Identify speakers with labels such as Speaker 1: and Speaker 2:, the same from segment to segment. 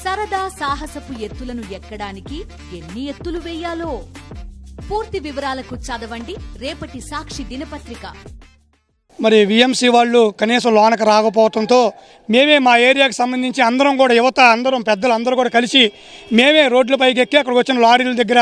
Speaker 1: సరదా సాహసపు ఎత్తులను ఎక్కడానికి ఎన్ని ఎత్తులు వేయాలో పూర్తి వివరాలకు చదవండి రేపటి సాక్షి దినపత్రిక.
Speaker 2: మరి విఎంసీ వాళ్ళు కనీసం లోనకు రాకపోవడంతో మేమే మా ఏరియాకి సంబంధించి అందరం కూడా యువత అందరం పెద్దలు అందరూ కూడా కలిసి మేమే రోడ్లపైకి ఎక్కి అక్కడికి వచ్చిన లారీల దగ్గర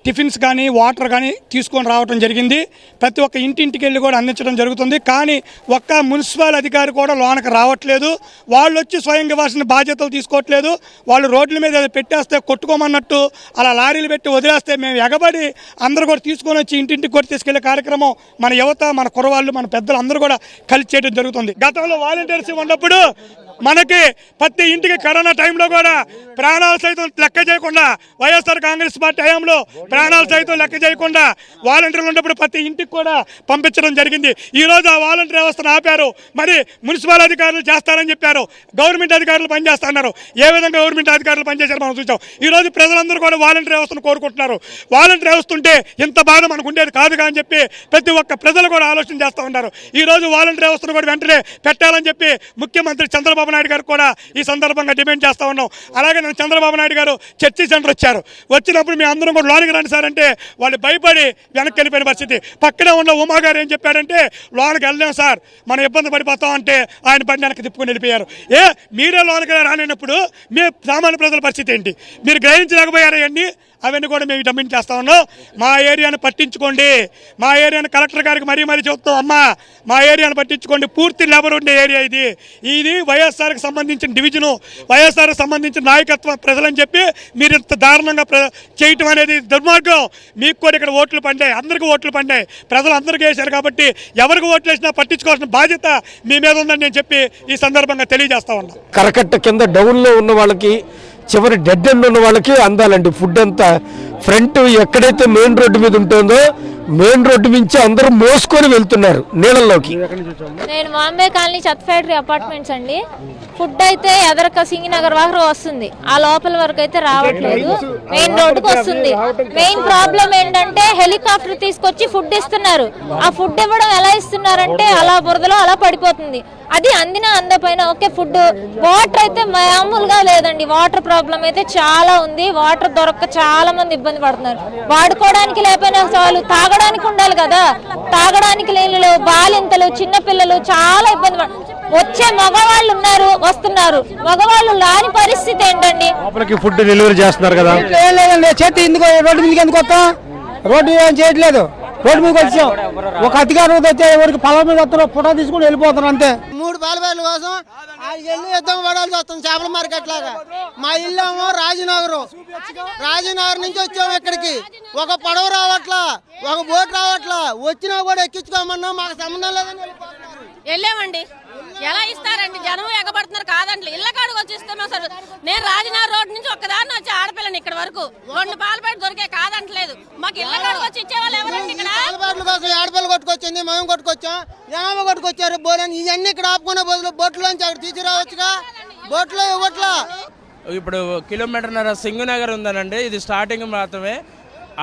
Speaker 2: టిఫిన్స్ కానీ వాటర్ కానీ తీసుకొని రావడం జరిగింది. ప్రతి ఒక్క ఇంటింటికి వెళ్ళి కూడా అందించడం జరుగుతుంది. కానీ ఒక్క మున్సిపల్ అధికారి కూడా లోనకు రావట్లేదు. వాళ్ళు వచ్చి స్వయంగా ఇవ్వాల్సిన బాధ్యతలు తీసుకోవట్లేదు. వాళ్ళు రోడ్ల మీద పెట్టేస్తే కొట్టుకోమన్నట్టు అలా లారీలు పెట్టి వదిలేస్తే మేము ఎగబడి అందరూ కూడా తీసుకొని వచ్చి ఇంటింటికి కూడా తీసుకెళ్లే కార్యక్రమం మన యువత మన కుర్రవాళ్ళు మన పెద్దలు అందరూ కూడా కలిసి చేయడం జరుగుతుంది. గతంలో వాలంటీర్స్ ఉన్నప్పుడు మనకి ప్రతి ఇంటికి కరోనా టైంలో కూడా ప్రాణాలు సైతం లెక్క చేయకుండా వైఎస్ఆర్ కాంగ్రెస్ పార్టీ హయాంలో ప్రాణాలు సైతం లెక్క చేయకుండా వాలంటీర్లు ఉన్నప్పుడు ప్రతి ఇంటికి కూడా పంపించడం జరిగింది. ఈరోజు ఆ వాలంటీర్ వ్యవస్థను ఆపారు. మరి మున్సిపల్ అధికారులు చేస్తారని చెప్పారు, గవర్నమెంట్ అధికారులు పనిచేస్తున్నారు. ఏ విధంగా గవర్నమెంట్ అధికారులు పనిచేశారు మనం చూసాం. ఈరోజు ప్రజలందరూ కూడా వాలంటీర్ వ్యవస్థను కోరుకుంటున్నారు. వాలంటీర్ వ్యవస్థ ఉంటే ఇంత బాధ మనకు ఉండేది కాదుగా అని చెప్పి ప్రతి ఒక్క ప్రజలు కూడా ఆలోచన చేస్తూ ఉన్నారు. ఈరోజు వాలంటీర్ వ్యవస్థను కూడా వెంటనే పెట్టాలని చెప్పి ముఖ్యమంత్రి చంద్రబాబు నాయుడు గారు కూడా ఈ సందర్భంగా డిమాండ్ చేస్తూ ఉన్నాం. అలాగే చంద్రబాబు నాయుడు గారు చర్చి సెంటర్ వచ్చారు. వచ్చినప్పుడు మేము అందరం కూడా లోనికి రండి సార్ అంటే వాళ్ళు భయపడి వెనక్కి వెళ్ళిపోయిన పరిస్థితి. పక్కనే ఉన్న ఉమా గారు ఏం చెప్పారంటే లోనికి వెళ్ళలేం సార్ మనం ఇబ్బంది పడిపోతాం అంటే ఆయన బండి వెనక్కి తిప్పుకొని వెళ్ళిపోయారు. మీరే లోనికి రానినప్పుడు మీ సామాన్య ప్రజల పరిస్థితి ఏంటి? మీరు గ్రహించలేకపోయారా అండి? అవన్నీ కూడా మేము డిమాండ్ చేస్తా ఉన్నాం. మా ఏరియాను పట్టించుకోండి. మా ఏరియాను కలెక్టర్ గారికి మరీ చెప్తాం, అమ్మా మా ఏరియాను పట్టించుకోండి. పూర్తి లేబర్ ఉండే ఏరియా ఇది వైఎస్ఆర్కి సంబంధించిన డివిజను, వైఎస్ఆర్కి సంబంధించిన నాయకత్వం ప్రజలని చెప్పి మీరు ఇంత దారుణంగా చేయటం అనేది దుర్మార్గం. మీకు కూడా ఇక్కడ ఓట్లు పడ్డాయి, అందరికీ ఓట్లు పడ్డాయి, ప్రజలు అందరికీ వేశారు. కాబట్టి ఎవరికి ఓట్లు వేసినా పట్టించుకోవాల్సిన బాధ్యత మీ మీద ఉందని నేను చెప్పి ఈ సందర్భంగా తెలియజేస్తా ఉన్నా.
Speaker 3: కరకట్ట కింద డౌన్లో ఉన్న వాళ్ళకి చివరి డెడ్ ఎండ్ ఉన్న వాళ్ళకి అందాలండి ఫుడ్ అంతా. ఫ్రంట్ ఎక్కడైతే మెయిన్ రోడ్డు మీద ఉంటుందో మెయిన్ రోడ్డు నుంచి అందరూ మోసుకొని వెళ్తున్నారు నీళ్ళల్లోకి.
Speaker 4: నేను బాంబే కాలనీ చెత్త ఫ్యాక్టరీ అపార్ట్మెంట్స్ అండి. ఫుడ్ అయితే ఎదరక సింగినగర్ వరకు వస్తుంది, ఆ లోపల వరకు అయితే రావట్లేదు. మెయిన్ రోడ్డుకు వస్తుంది. మెయిన్ ప్రాబ్లం ఏంటంటే హెలికాప్టర్ తీసుకొచ్చి ఫుడ్ ఇస్తున్నారు. ఆ ఫుడ్ ఇవ్వడం ఎలా ఇస్తున్నారంటే అలా బురదలో అలా పడిపోతుంది. అది అందిన అందపైన ఓకే. ఫుడ్ వాటర్ అయితే మామూలుగా లేదండి. వాటర్ ప్రాబ్లం అయితే చాలా ఉంది. వాటర్ దొరక్క చాలా మంది ఇబ్బంది పడుతున్నారు. వాడుకోవడానికి లేకపోయినా చాలు, తాగడానికి ఉండాలి కదా. తాగడానికి నీళ్ళు, బాలింతలు, చిన్నపిల్లలు చాలా ఇబ్బంది పడుతున్నారు. వచ్చే మగవాళ్ళు ఉన్నారు, వస్తున్నారు. మగవాళ్ళు రాని పరిస్థితి ఏంటండి?
Speaker 3: ఫుడ్ డెలివరీ చేస్తున్నారు కదా.
Speaker 5: చేతి ఎందుకు రోడ్డు మీదకి ఎందుకు వస్తాం? రోడ్డు ఏం చేయట్లేదు. రోడ్డు మీదకి వచ్చాం. ఒక అధికారం వచ్చే ఎవరికి పొలం మీద వస్తారు, ఫోటో తీసుకుని వెళ్ళిపోతారు అంతే.
Speaker 6: 3 బాలబాయిల కోసం వెళ్ళి యుద్ధం పడాల్సి వస్తుంది చేపల మార్కెట్ లాగా. మా ఇల్లు ఏమో రాజనగర్ నుంచి వచ్చాము ఇక్కడికి. ఒక పడవ రావట్లా, ఒక బోట్ రావట్లా. వచ్చినా కూడా ఎక్కించుకోమన్నా మాకు సంబంధం లేదని
Speaker 7: వెళ్ళామండి. ఎలా ఇస్తారండి? జనం ఎగబడుతున్నారు కాదండి. ఇళ్ళ కాడికి వచ్చి ఇస్తామే సార్. నేను రాజనగర్ రోడ్ నుంచి ఒక్కదాన్ని వచ్చి ఆడపిల్లని ఇక్కడ వరకు 2 పాలపాటు దొరికే కాదంటలేదు. మాకు ఇళ్ళ కాడికి వచ్చి ఇచ్చేవాళ్ళు ఎవరండి? ఇక్కడ
Speaker 6: పాలపాట్ల కోసం ఆడపిల్ల కొట్టుకొచ్చింది, మేము కొట్టుకొచ్చాం, జనాభా కొట్టుకొచ్చారు. బోలని ఇవన్నీ ఇక్కడ ఆపుకునే బదులు బోట్లోంచి అక్కడ తీసుకురావచ్చుగా. బోట్లో ఇవ్వట్లా.
Speaker 8: ఇప్పుడు కిలోమీటర్న్నర సింగునగర్ ఉందనండి. ఇది స్టార్టింగ్ మాత్రమే.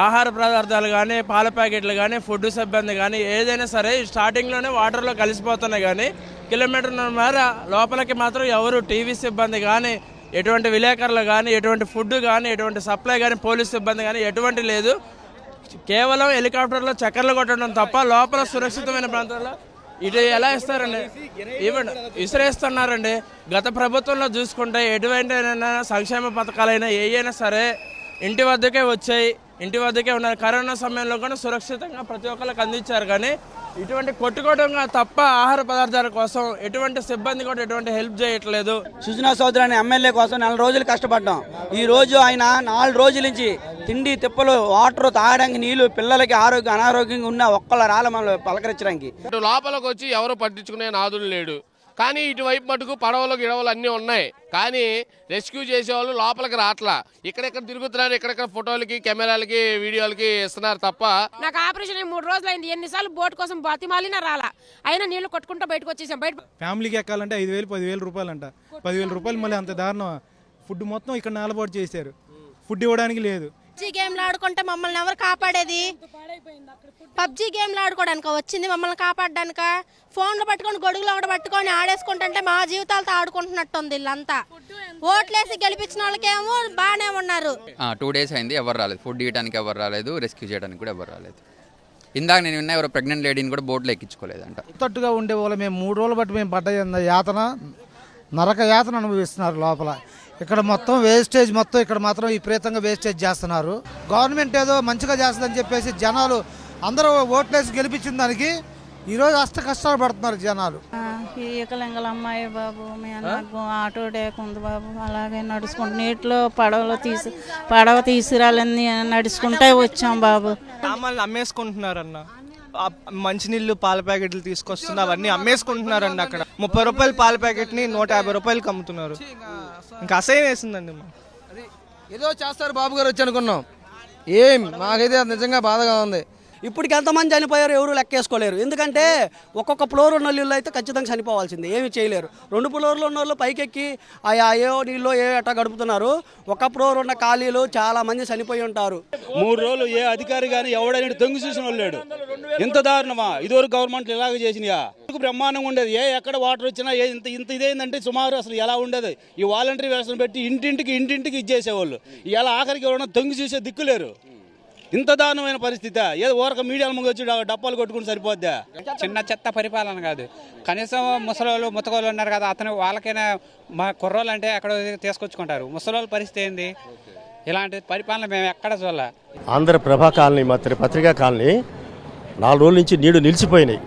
Speaker 8: ఆహార పదార్థాలు కానీ, పాల ప్యాకెట్లు కానీ, ఫుడ్ సిబ్బంది కానీ ఏదైనా సరే స్టార్టింగ్లోనే వాటర్లో కలిసిపోతున్నాయి. కానీ కిలోమీటర్న్నర లోపలికి మాత్రం ఎవరు టీవీ సిబ్బంది కానీ, ఎటువంటి విలేకరులు కానీ, ఎటువంటి ఫుడ్ కానీ, ఎటువంటి సప్లై కానీ, పోలీస్ సిబ్బంది కానీ ఎటువంటి లేదు. కేవలం హెలికాప్టర్లో చక్కర్లు కొట్టడం తప్ప లోపల సురక్షితమైన ప్రాంతాల్లో ఇటు ఎలా ఇస్తారండి? ఇవ్వండి, విసిరేస్తున్నారండి. గత ప్రభుత్వంలో చూసుకుంటే ఎటువంటి సంక్షేమ పథకాలైనా ఏవైనా సరే ఇంటి వద్దకే వచ్చాయి, ఇంటి వద్దకే ఉన్నారు. కరోనా సమయంలో కూడా సురక్షితంగా ప్రతి ఒక్కరికి అందించారు. కానీ ఇటువంటి కొట్టుకోవడం తప్ప ఆహార పదార్థాల కోసం ఎటువంటి సిబ్బంది కూడా ఎటువంటి హెల్ప్ చేయట్లేదు.
Speaker 5: సుజనా చౌదరి అనే ఎమ్మెల్యే కోసం 4 రోజులు కష్టపడ్డాం. ఈ రోజు ఆయన 4 రోజుల నుంచి తిండి తిప్పలు, వాటర్, తాగడానికి నీళ్లు, పిల్లలకి అనారోగ్యంగా ఉన్న ఒక్కళ్ళ రాళ్ళ మనల్ని పలకరించడానికి.
Speaker 9: లోపలికి వచ్చి ఎవరు పట్టించుకునే నాదులు లేడు. కానీ ఇటువైపు మటుకు పడవలు గిడవలు అన్నీ ఉన్నాయి. కానీ రెస్క్యూ చేసేవాళ్ళు లోపలికి రావట్లా. ఇక్కడెక్కడ తిరుగుతున్నారు, ఇక్కడెక్కడ ఫోటోలకి, కెమెరాలకి, వీడియోలకి ఇస్తున్నారు తప్ప.
Speaker 7: నాకు ఆపరేషన్ 3 రోజులు అయింది. ఎన్నిసార్లు బోట్ కోసం బతిమాలినా రాలా. అయినా నీళ్లు కొట్టుకుంటూ బయటకు వచ్చేసాం. బయట
Speaker 10: ఫ్యామిలీకి ఎక్కాలంటే 5,000 10,000 రూపాయలు అంట. 10,000 రూపాయలు మళ్ళీ అంత దారుణం. ఫుడ్ మొత్తం ఇక్కడ నాలబాటు చేశారు. ఫుడ్ ఇవ్వడానికి లేదు.
Speaker 7: పబ్జీ గేమ్లు ఆడుకుంటే మమ్మల్ని ఎవరు కాపాడేది? పబ్జీ గేమ్లు ఆడుకోవడానికి వచ్చింది మమ్మల్ని కాపాడడానిక? ఫోన్లు పట్టుకొని గొడుగులు ఒకటి పట్టుకొని ఆడేసుకుంటుంటే మా జీవితాలతో ఆడుకుంటున్నట్టుంది వీళ్ళంతా. ఓట్లేసి గెలిపించిన వాళ్ళకేమో బాగానే ఉన్నారు.
Speaker 11: 2 days అయింది, ఎవరు రాలేదు. ఫుడ్ ఇవ్వడానికి ఎవరు రాలేదు, రెస్క్యూ చేయడానికి కూడా ఎవరు రాలేదు. ఇందాక నేను విన్నా ఎవరో ప్రెగ్నెంట్ లేడీని కూడా బోట్లో ఎక్కించుకోలేదంట.
Speaker 12: తట్టుగా ఉండే వాళ్ళు మేము 3 రోజులు బట్టి మేము పడ్డ యాతన, నరక యాతన అనుభవిస్తున్నారు లోపల. ఇక్కడ మొత్తం వేస్టేజ్, మొత్తం ఇక్కడ మాత్రం విపరీతంగా వేస్టేజ్ చేస్తున్నారు. గవర్నమెంట్ ఏదో మంచిగా చేస్తుందని చెప్పేసి జనాలు అందరూ ఓట్లేసి గెలిపించిన దానికి ఈరోజు కష్టాలు పడుతున్నారు జనాలు.
Speaker 13: ఈ ఏకలింగల అమ్మాయి బాబు, మీ అన్నకు ఆటో డేక్ ఉంది బాబు. అలాగే నడుచుకుంటూ నీటిలో పడవ తీసుకురాలని నడుచుకుంటే వచ్చాం బాబు.
Speaker 10: సామాన్లు అమ్మేసుకుంటున్నారన్న, మంచినీళ్ళు పాల ప్యాకెట్లు తీసుకొస్తున్నారు, అవన్నీ అమ్మేసుకుంటున్నారండి. అక్కడ 30 రూపాయల పాల ప్యాకెట్ని 150 రూపాయలకి అమ్ముతున్నారు. ఇంకా అసహ్యం వేసిందండి.
Speaker 3: ఏదో చేస్తారు బాబు గారు వచ్చి అనుకున్నాం, ఏం మాకైతే నిజంగా బాధగా ఉంది.
Speaker 5: ఇప్పటికి ఎంతమంది చనిపోయారు ఎవరు లెక్కేసుకోలేరు. ఎందుకంటే ఒక్కొక్క ఫ్లోర్ ఉన్న ఇల్లు అయితే ఖచ్చితంగా చనిపోవాల్సింది, ఏమి చేయలేరు. 2 ఫ్లోర్లు ఉన్న వాళ్ళు పైకెక్కి ఏ నీళ్ళు అట్టా గడుపుతున్నారు. ఒక ఫ్లోర్ ఉన్న ఖాళీలు చాలా మంది చనిపోయి ఉంటారు.
Speaker 14: 3 రోజులు ఏ అధికారి కానీ ఎవడైనా తొంగి చూసిన వాళ్ళు లేడు. ఇంత దారుణమా? ఇదివరకు గవర్నమెంట్లు ఇలాగ చేసినాయా? బ్రహ్మాండంగా ఉండేది. ఎక్కడ వాటర్ వచ్చినా ఇంత ఇదేందంటే సుమారు అసలు ఎలా ఉండేది. ఈ వాలంటరీ వ్యవస్థను పెట్టి ఇంటింటికి ఇచ్చేసేవాళ్ళు. ఇలా ఆఖరికి ఎవరైనా తొంగి చూసే దిక్కులేరు. ఇంత దారుణమైన పరిస్థితి. ఏదో ఊరక మీడియాల ముందు వచ్చి డప్పాలు కొట్టుకుని సరిపోద్దా?
Speaker 15: చిన్న చెత్త పరిపాలన కాదు. కనీసం ముసలోళ్ళు ముతకోళ్ళు ఉన్నారు కదా, అతను వాళ్ళకైనా మా కుర్రోళ్ళు అంటే ఎక్కడ తీసుకొచ్చుకుంటారు. ముసలోళ్ళ పరిస్థితి ఏంది? ఇలాంటి పరిపాలన మేము ఎక్కడ చూడాలి.
Speaker 16: ఆంధ్రప్రభ కాలనీ, మా పత్రికా కాలనీ 4 రోజుల నుంచి నీళ్లు నిలిచిపోయినాయి.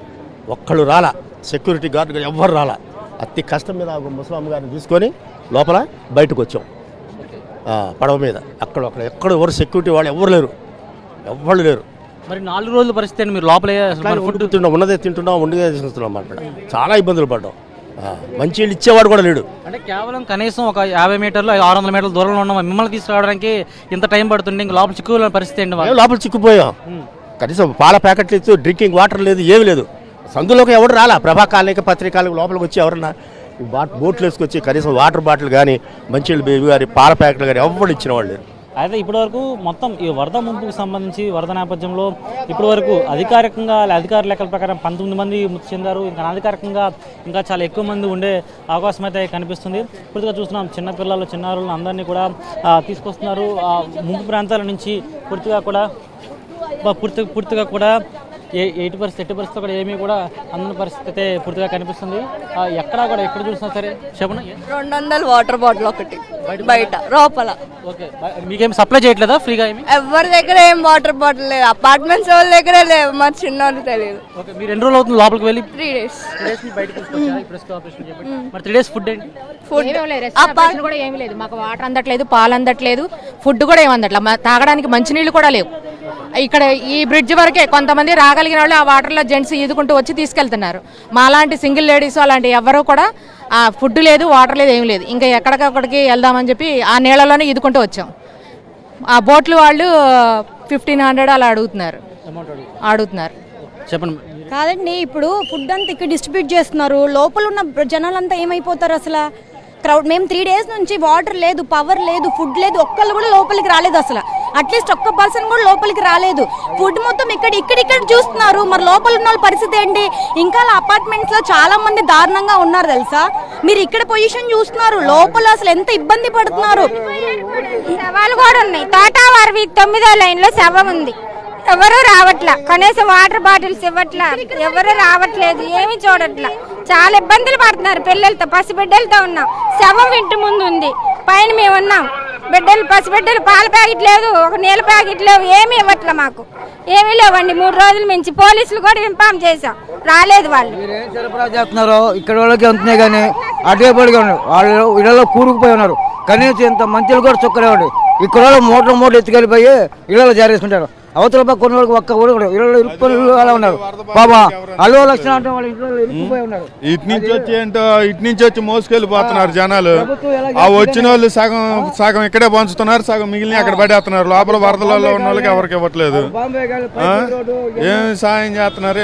Speaker 16: ఒక్కళ్ళు రాలా, సెక్యూరిటీ గార్డు ఎవ్వరు రాలా. అతి కష్టం మీద ముసలాం గారిని తీసుకొని లోపల బయటకు వచ్చాం పడవ మీద. ఎక్కడ ఎవరు సెక్యూరిటీ వాళ్ళు ఎవరు లేరు.
Speaker 17: మరి 4 రోజుల పరిస్థితి మీరు లోపలే
Speaker 16: ఫుడ్ ఉన్నదే తింటున్నాం, వండుగా తీసుకొస్తున్నాం అన్నమాట. చాలా ఇబ్బందులు పడ్డాం. మంచి నీళ్ళు ఇచ్చేవాడు కూడా లేడు.
Speaker 17: అంటే కేవలం కనీసం ఒక 50 మీటర్లు 600 మీటర్ల దూరంలో ఉన్నాం. మిమ్మల్ని తీసుకురావడానికి ఇంత టైం పడుతుంది. ఇంకా లోపల చిక్కుకునే పరిస్థితి ఏంటి?
Speaker 16: లోపల చిక్కుపోయాం. కనీసం పాల ప్యాకెట్లు ఇస్తూ డ్రింకింగ్ వాటర్ లేదు, ఏమి లేదు. సందులోకి ఎవరు రాలా. ప్రభా కాలనీకి పత్రికాలకు లోపలికి వచ్చి ఎవరన్నా బోట్లు వేసుకొచ్చి కనీసం వాటర్ బాటిల్ కానీ, మంచినీళ్ళు బేబీ కానీ, పాల ప్యాకెట్లు కానీ ఎవరు ఇచ్చిన వాళ్ళు లేరు.
Speaker 17: అయితే ఇప్పటివరకు మొత్తం ఈ వరద ముంపుకు సంబంధించి వరద నేపథ్యంలో ఇప్పటివరకు అధికారికంగా అధికార లెక్కల ప్రకారం 19 మంది మృతి చెందారు. ఇంకా అనధికారికంగా ఇంకా చాలా ఎక్కువ మంది ఉండే అవకాశం అయితే కనిపిస్తుంది. పూర్తిగా చూస్తున్నాం, చిన్నపిల్లలు చిన్నారులను అందరినీ కూడా తీసుకొస్తున్నారు ముంపు ప్రాంతాల నుంచి. పూర్తిగా కూడా ఎట్టి పరిస్థితి కూడా ఏమీ కూడా అందరి పరిస్థితి అయితే పూర్తిగా కనిపిస్తుంది. ఎక్కడ చూసినా సరే చెప్పండి.
Speaker 7: 200 వాటర్ బాటిల్ ఒకటి బయట లోపల.
Speaker 17: ఓకే, మీకేం సప్లై చేయట్లేదా ఫ్రీగా?
Speaker 7: ఎవరి దగ్గర ఏం వాటర్ బాటిల్ లేదు. అపార్ట్మెంట్స్ వాళ్ళ దగ్గర లేవు, మరి చిన్నోళ్ళు తెలియదు.
Speaker 17: ఓకే, మీరు ఎన్ని రోజులు అవుతుంది లోపలికి వెళ్ళి?
Speaker 7: 3 days.
Speaker 17: మరి 3 days ఫుడ్ ఏంటి?
Speaker 7: ఫుడ్
Speaker 1: కూడా ఏమీ లేదు. మాకు వాటర్ అందట్లేదు, పాలు అందట్లేదు, ఫుడ్ కూడా ఏమి అందట్లేదు. తాగడానికి మంచినీళ్ళు కూడా లేవు. ఇక్కడ ఈ బ్రిడ్జ్ వరకే కొంతమంది రాగలిగిన వాళ్ళు ఆ వాటర్లో జెంట్స్ ఈదుకుంటూ వచ్చి తీసుకెళ్తున్నారు. మా లాంటి సింగిల్ లేడీస్ అలాంటి ఎవరు కూడా ఫుడ్ లేదు, వాటర్ లేదు, ఏం లేదు. ఇంకా ఎక్కడికక్కడికి వెళ్దామని చెప్పి ఆ నీళ్ళలోనే ఈదుకుంటూ వచ్చాం. ఆ బోట్లు వాళ్ళు 1500 అలా అడుగుతున్నారు.
Speaker 17: చెప్పండి.
Speaker 13: కాదండి, ఇప్పుడు ఫుడ్ అంతా ఇక్కడ డిస్ట్రిబ్యూట్ చేస్తున్నారు. లోపల ఉన్న జనాలంతా ఏమైపోతారు అసలు? క్రౌడ్. మేము 3 days నుంచి వాటర్ లేదు, పవర్ లేదు, ఫుడ్ లేదు, ఒక్కళ్ళు కూడా లోపలికి రాలేదు. అసలు అట్లీస్ట్ ఒక్క పర్సన్ కూడా లోపలికి రాలేదు. ఫుడ్ మొత్తం ఇక్కడ చూస్తున్నారు. మరి లోపల ఉన్న వాళ్ళ పరిస్థితి ఏంటి? ఇంకా అపార్ట్మెంట్స్ లో చాలా మంది దారుణంగా ఉన్నారు తెలుసా. మీరు ఇక్కడ పొజిషన్ చూస్తున్నారు, లోపల అసలు ఎంత ఇబ్బంది పడుతున్నారు.
Speaker 4: శవాలు కూడా ఉన్నాయి. తోటావారి 9వ లైన్ లో శవం ఉంది. ఎవరు రావట్లా, కనీసం వాటర్ బాటిల్స్ ఇవ్వట్లా, ఎవరు రావట్లేదు, ఏమి చూడట్లా. చాలా ఇబ్బందులు పడుతున్నారు. పిల్లలతో, పసిబిడ్డలతో ఉన్నాం. శవం ఇంటి ముందు ఉంది, పైన మేము ఉన్నాం. పసిబిడ్డలు పాల ప్యాకెట్ లేదు, ఒక నీళ్ళ ప్యాకెట్ లేవు, ఏమి ఇవ్వట్లా. మాకు ఏమీ లేవండి. 3 రోజుల నుంచి పోలీసులు కూడా ఇన్ఫార్మ్ చేశాం, రాలేదు. వాళ్ళు
Speaker 12: సరఫరా చేస్తున్నారు, ఇక్కడ వాళ్ళకి ఉంటున్నాయి కానీ అదే పడిగా ఉన్నారు. వాళ్ళు ఇళ్లలో కూరుకుపోయి ఉన్నారు. కనీసం ఇంత మంచిలు కూడా చుక్కలేవండి. ఇక్కడ మోటార్ ఎత్తుకెళ్ళిపోయి ఇళ్లలో జారేసుకుంటారు. అవతల పక్క కొన్ని వాళ్ళకి ఒక్క కూడా ఇళ్ళు ఇరుక్కుని అలా ఉన్నారు. బాబా అల్లు లక్షణం అంటే వాళ్ళు ఇంట్లో ఇరుక్కుపోయి ఉన్నారు.
Speaker 18: ఇటు నుంచి వచ్చి మోసుకెళ్ళిపోతున్నారు జనాలు. ఆ వచ్చిన వాళ్ళు సగం ఇక్కడే పంచుతున్నారు, సగం మిగిలిన అక్కడ పడేస్తున్నారు. లోపల వరదలలో ఉన్న వాళ్ళకి ఎవరికి ఇవ్వట్లేదు. ఏం సాయం చేస్తున్నారు?